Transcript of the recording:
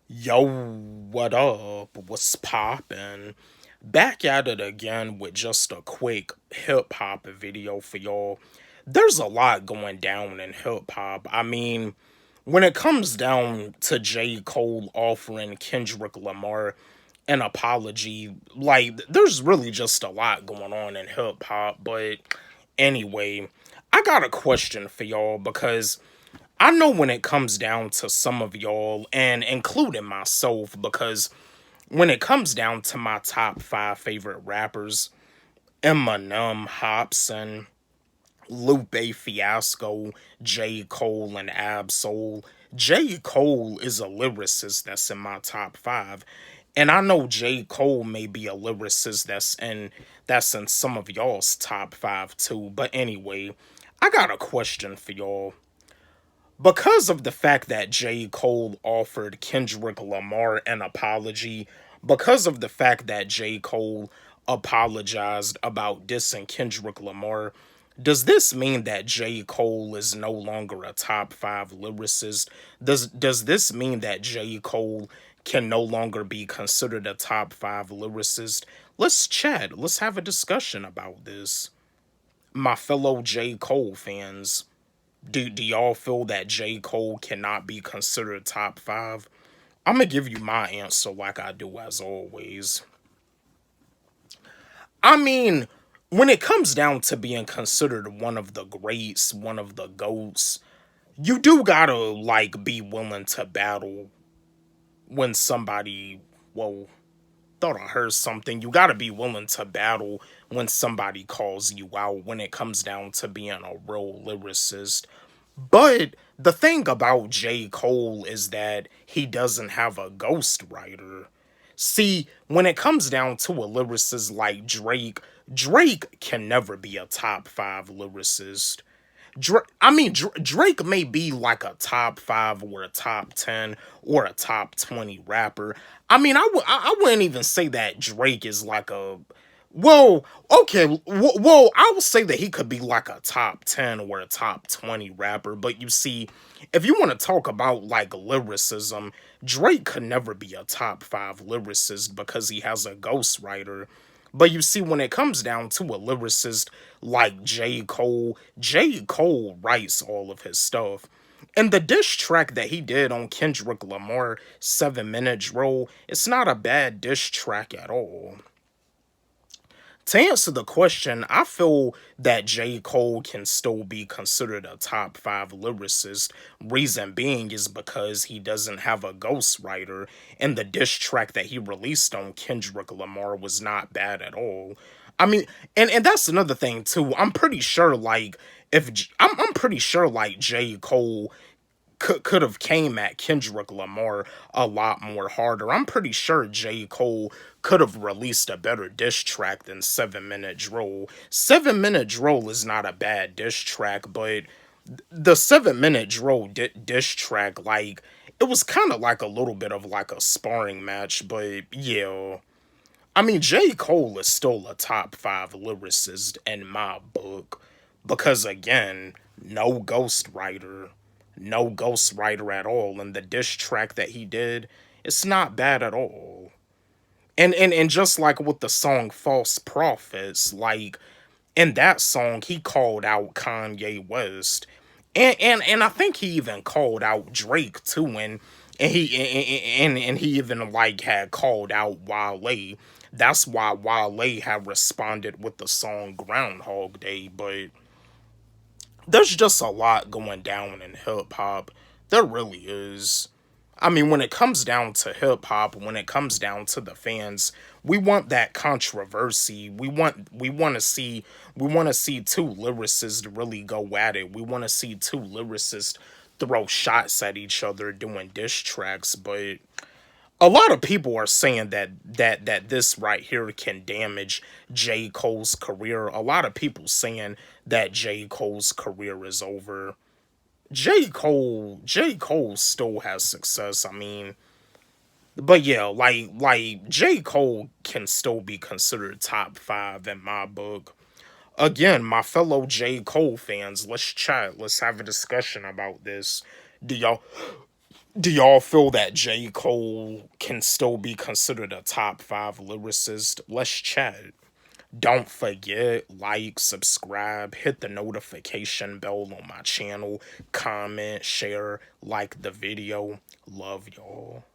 Yo, what up? What's poppin'? Back at it again with just a quick hip hop video for y'all. There's a lot going down in hip hop. When it comes down to J. Cole offering Kendrick Lamar an apology, there's really just a lot going on in hip hop. But anyway, I got a question for y'all because I know when it comes down to some of y'all, and including myself, because when it comes down to my top five favorite rappers, Eminem, Hopsin, Lupe Fiasco, J. Cole, and Absol. J. Cole is a lyricist that's in my top five. And I know J. Cole may be a lyricist that's in some of y'all's top five too. But anyway, I got a question for y'all. Because of the fact that J. Cole offered Kendrick Lamar an apology, because of the fact that J. Cole apologized about dissing Kendrick Lamar, does this mean that J. Cole is no longer a top five lyricist? Does this mean that J. Cole can no longer be considered a top five lyricist? Let's chat. Let's have a discussion about this. My fellow J. Cole fans. Do y'all feel that J. Cole cannot be considered top five? I'm gonna give you my answer like I do as always. I mean, when it comes down to being considered one of the greats, one of the GOATs, you do gotta be willing to battle when somebody whoa, thought I heard something. You gotta be willing to battle when somebody calls you out when it comes down to being a real lyricist. But the thing about J. Cole is that he doesn't have a ghostwriter. See, when it comes down to a lyricist like Drake, Drake can never be a top five lyricist. Drake may be like a top five or a top 10 or a top 20 rapper. I wouldn't even say that Drake is like a well, okay, well, I would say that he could be like a top 10 or a top 20 rapper, but you see, if you want to talk about like lyricism, Drake could never be a top 5 lyricist because he has a ghostwriter. But you see, when it comes down to a lyricist like J. Cole writes all of his stuff. And the diss track that he did on Kendrick Lamar, 7 Minute Drill, it's not a bad diss track at all. To answer the question, I feel that J. Cole can still be considered a top five lyricist. Reason being is because he doesn't have a ghostwriter, and the diss track that he released on Kendrick Lamar was not bad at all. I mean, and that's another thing too. I'm pretty sure like J. Cole could have came at Kendrick Lamar a lot more harder. I'm pretty sure J. Cole could have released a better diss track than 7 Minute Drill. 7 Minute Drill is not a bad diss track, but the 7 Minute Drill diss track, it was kind of like a little bit of like a sparring match, but yeah. J. Cole is still a top five lyricist in my book because, again, no ghostwriter, no ghostwriter at all. And the diss track that he did, it's not bad at all. And just like with the song False Prophets, in that song, he called out Kanye West. And I think he even called out Drake too, and he even had called out Wale. That's why Wale had responded with the song Groundhog Day. But there's just a lot going down in hip hop. There really is. When it comes down to hip hop, when it comes down to the fans, we want that controversy. We want to see two lyricists really go at it. We want to see two lyricists throw shots at each other doing diss tracks, but a lot of people are saying that this right here can damage J. Cole's career. A lot of people saying that J. Cole's career is over. J. Cole still has success. But yeah, J. Cole can still be considered top five in my book. Again, my fellow J. Cole fans, let's chat. Let's have a discussion about this. Do y'all Do y'all feel that J. Cole can still be considered a top 5 lyricist? Let's chat. Don't forget, like, subscribe, hit the notification bell on my channel, comment, share, like the video. Love y'all.